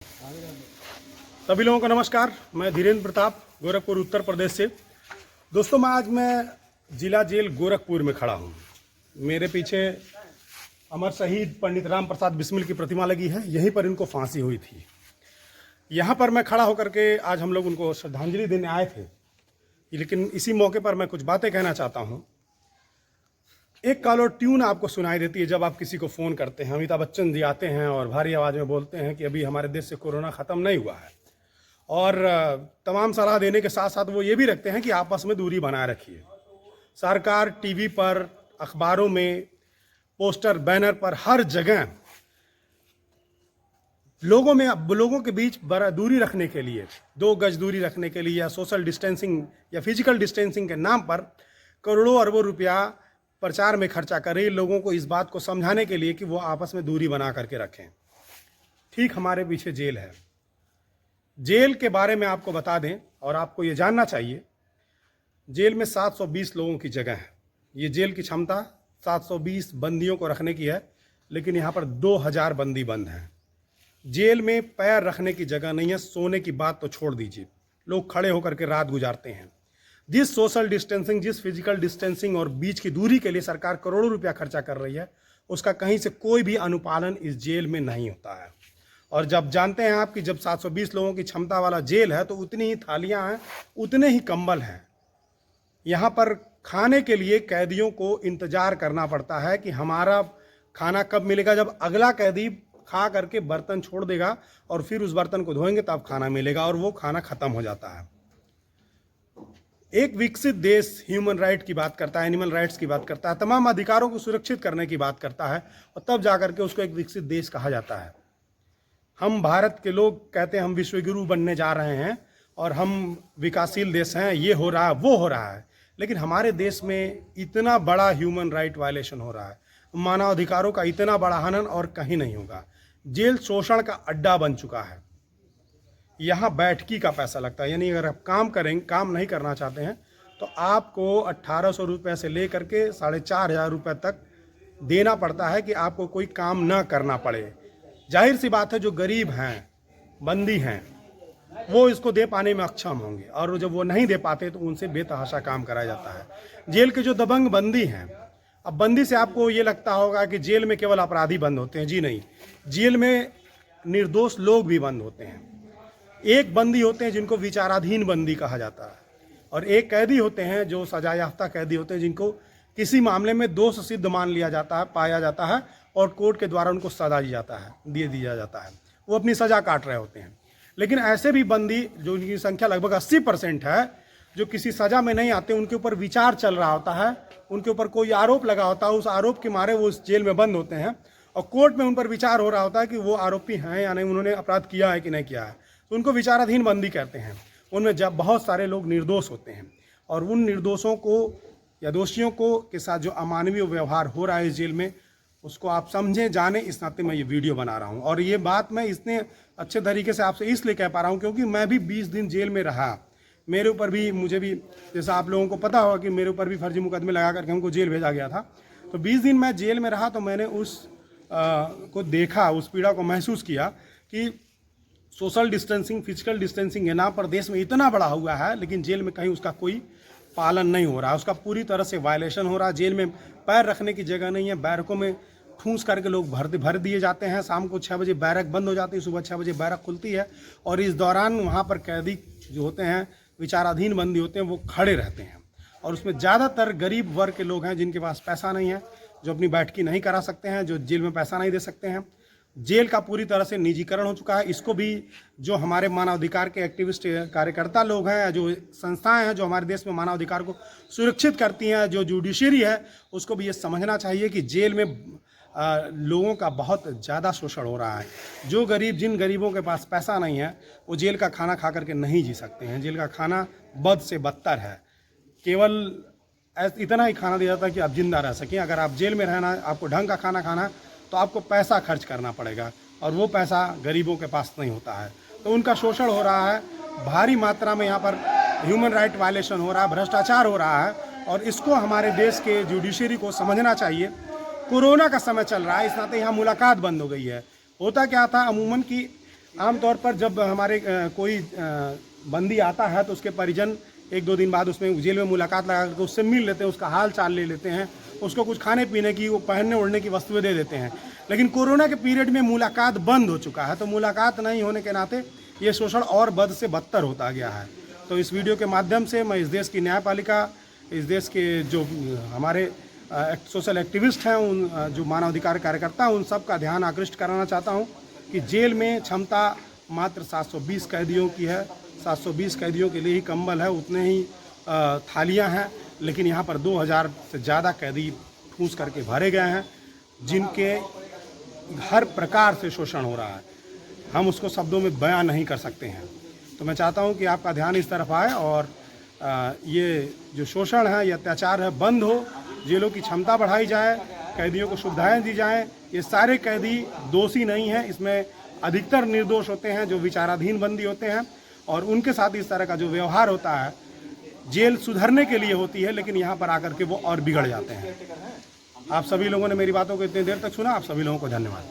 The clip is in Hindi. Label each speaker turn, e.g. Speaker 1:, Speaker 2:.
Speaker 1: सभी लोगों को नमस्कार। मैं धीरेन्द्र प्रताप गोरखपुर उत्तर प्रदेश से। दोस्तों मैं जिला जेल गोरखपुर में खड़ा हूँ। मेरे पीछे अमर शहीद पंडित राम प्रसाद बिस्मिल की प्रतिमा लगी है। यहीं पर इनको फांसी हुई थी। यहाँ पर मैं खड़ा होकर के आज हम लोग उनको श्रद्धांजलि देने आए थे, लेकिन इसी मौके पर मैं कुछ बातें कहना चाहता हूँ। एक कॉलर ट्यून आपको सुनाई देती है जब आप किसी को फ़ोन करते हैं। अमिताभ बच्चन जी आते हैं और भारी आवाज़ में बोलते हैं कि अभी हमारे देश से कोरोना ख़त्म नहीं हुआ है, और तमाम सलाह देने के साथ साथ वो ये भी रखते हैं कि आपस में दूरी बनाए रखिए। सरकार टीवी पर, अखबारों में, पोस्टर, बैनर पर, हर जगह लोगों के बीच दूरी रखने के लिए, 2 गज दूरी रखने के लिए या सोशल डिस्टेंसिंग या फिजिकल डिस्टेंसिंग के नाम पर करोड़ों अरबों रुपया प्रचार में खर्चा करें, लोगों को इस बात को समझाने के लिए कि वो आपस में दूरी बना करके रखें। ठीक हमारे पीछे जेल है। जेल के बारे में आपको बता दें और आपको ये जानना चाहिए, जेल में 720 लोगों की जगह है। ये जेल की क्षमता 720 बंदियों को रखने की है, लेकिन यहाँ पर 2000 बंदी बंद हैं। जेल में पैर रखने की जगह नहीं है। सोने की बात तो छोड़ दीजिए, लोग खड़े होकर के रात गुजारते हैं। जिस सोशल डिस्टेंसिंग, जिस फिजिकल डिस्टेंसिंग और बीच की दूरी के लिए सरकार करोड़ों रुपया खर्चा कर रही है, उसका कहीं से कोई भी अनुपालन इस जेल में नहीं होता है। और जब जानते हैं आप कि जब 720 लोगों की क्षमता वाला जेल है तो उतनी ही थालियां हैं, उतने ही कंबल हैं। यहाँ पर खाने के लिए कैदियों को इंतजार करना पड़ता है कि हमारा खाना कब मिलेगा। जब अगला कैदी खा करके बर्तन छोड़ देगा और फिर उस बर्तन को धोएंगे तब खाना मिलेगा, और वो खाना खत्म हो जाता है। एक विकसित देश ह्यूमन राइट की बात करता है, एनिमल राइट्स की बात करता है, तमाम अधिकारों को सुरक्षित करने की बात करता है, और तब जाकर के उसको एक विकसित देश कहा जाता है। हम भारत के लोग कहते हैं हम विश्वगुरु बनने जा रहे हैं और हम विकासशील देश हैं, ये हो रहा है, वो हो रहा है, लेकिन हमारे देश में इतना बड़ा ह्यूमन राइट वायलेशन हो रहा है, मानव अधिकारों का इतना बड़ा हनन और कहीं नहीं होगा। जेल शोषण का अड्डा बन चुका है। यहाँ बैठकी का पैसा लगता है, यानी अगर आप काम नहीं करना चाहते हैं तो आपको 1800 रुपये से लेकर के 4500 रुपये तक देना पड़ता है कि आपको कोई काम ना करना पड़े। जाहिर सी बात है, जो गरीब हैं, बंदी हैं, वो इसको दे पाने में अक्षम होंगे, और जब वो नहीं दे पाते तो उनसे बेतहाशा काम कराया जाता है। जेल के जो दबंग बंदी हैं, अब बंदी से आपको ये लगता होगा कि जेल में केवल अपराधी बंद होते हैं। जी नहीं, जेल में निर्दोष लोग भी बंद होते हैं। एक बंदी होते हैं जिनको विचाराधीन बंदी कहा जाता है, और एक कैदी होते हैं जो सजा याफ्ता कैदी होते हैं, जिनको किसी मामले में दोष सिद्ध मान लिया जाता है, पाया जाता है, और कोर्ट के द्वारा उनको सजा दिया जाता है। वो अपनी सजा काट रहे होते हैं। लेकिन ऐसे भी बंदी, जो उनकी संख्या लगभग 80% है, जो किसी सजा में नहीं आते, उनके ऊपर विचार चल रहा होता है, उनके ऊपर कोई आरोप लगा होता है, उस आरोप के मारे वो उस जेल में बंद होते हैं, और कोर्ट में उन पर विचार हो रहा होता है कि वो आरोपी हैं या नहीं, उन्होंने अपराध किया है कि नहीं किया है, तो उनको विचाराधीन बंदी कहते हैं। उनमें जब बहुत सारे लोग निर्दोष होते हैं, और उन निर्दोषों को या दोषियों को के साथ जो अमानवीय व्यवहार हो रहा है इस जेल में, उसको आप समझें, जाने, इस नाते मैं ये वीडियो बना रहा हूँ। और ये बात मैं इतने अच्छे तरीके से आपसे इसलिए कह पा रहा हूँ क्योंकि मैं भी 20 दिन जेल में रहा। मेरे ऊपर भी, मुझे भी, जैसा आप लोगों को पता होगा कि मेरे ऊपर भी फर्जी मुकदमे लगा करके हमको जेल भेजा गया था। तो 20 दिन मैं जेल में रहा, तो मैंने उस को देखा, उस पीड़ा को महसूस किया कि सोशल डिस्टेंसिंग, फिजिकल डिस्टेंसिंग के नाम पर देश में इतना बड़ा हुआ है, लेकिन जेल में कहीं उसका कोई पालन नहीं हो रहा है, उसका पूरी तरह से वायलेशन हो रहा है। जेल में पैर रखने की जगह नहीं है, बैरकों में ठूंस करके लोग भर दिए जाते हैं। शाम को 6 बजे बैरक बंद हो जाती है, सुबह 6 बजे बैरक खुलती है, और इस दौरान वहाँ पर कैदी जो होते हैं, विचाराधीन बंदी होते हैं, वो खड़े रहते हैं। और उसमें ज़्यादातर गरीब वर्ग के लोग हैं, जिनके पास पैसा नहीं है, जो अपनी बैठकी नहीं करा सकते हैं, जो जेल में पैसा नहीं दे सकते हैं। जेल का पूरी तरह से निजीकरण हो चुका है। इसको भी जो हमारे मानवाधिकार के एक्टिविस्ट, कार्यकर्ता लोग हैं, जो संस्थाएं हैं जो हमारे देश में मानवाधिकार को सुरक्षित करती हैं, जो जुडिशरी है, उसको भी ये समझना चाहिए कि जेल में लोगों का बहुत ज़्यादा शोषण हो रहा है। जिन गरीबों के पास पैसा नहीं है, वो जेल का खाना खा करके नहीं जी सकते हैं। जेल का खाना बद से बदतर है। केवल इतना ही खाना दिया जाता है कि आप जिंदा रह सकें। अगर आप जेल में रहना है, आपको ढंग का खाना खाना है, तो आपको पैसा खर्च करना पड़ेगा, और वो पैसा गरीबों के पास नहीं होता है। तो उनका शोषण हो रहा है, भारी मात्रा में यहाँ पर ह्यूमन राइट वायलेशन हो रहा है, भ्रष्टाचार हो रहा है, और इसको हमारे देश के जुडिशरी को समझना चाहिए। कोरोना का समय चल रहा है, इस नाते यहाँ मुलाकात बंद हो गई है। होता क्या था, अमूमन कि आमतौर पर जब हमारे कोई बंदी आता है तो उसके परिजन 1-2 दिन बाद उसमें जेल में मुलाकात लगा करके उससे मिल लेते हैं, उसका हाल चाल ले लेते हैं, उसको कुछ खाने पीने की, वो पहनने ओढ़ने की वस्तुएं दे देते हैं। लेकिन कोरोना के पीरियड में मुलाकात बंद हो चुका है, तो मुलाकात नहीं होने के नाते ये शोषण और बद से बदतर होता गया है। तो इस वीडियो के माध्यम से मैं इस देश की न्यायपालिका, इस देश के जो हमारे सोशल एक्टिविस्ट हैं, उन जो मानवाधिकार कार्यकर्ता हैं, उन सब का ध्यान आकृष्ट कराना चाहता हूं कि जेल में क्षमता मात्र 720 कैदियों की है। 720 कैदियों के लिए ही कंबल है, उतने ही थालियां हैं, लेकिन यहाँ पर 2000 से ज़्यादा कैदी ठूस करके भरे गए हैं, जिनके हर प्रकार से शोषण हो रहा है। हम उसको शब्दों में बयां नहीं कर सकते हैं। तो मैं चाहता हूं कि आपका ध्यान इस तरफ आए और ये जो शोषण है, ये अत्याचार है, बंद हो, जेलों की क्षमता बढ़ाई जाए, कैदियों को सुविधाएं दी जाएं। ये सारे कैदी दोषी नहीं हैं, इसमें अधिकतर निर्दोष होते हैं जो विचाराधीन बंदी होते हैं, और उनके साथ इस तरह का जो व्यवहार होता है जेल सुधरने के लिए होती है, लेकिन यहाँ पर आकर के वो और बिगड़ जाते हैं। आप सभी लोगों ने मेरी बातों को इतनी देर तक सुना, आप सभी लोगों को धन्यवाद।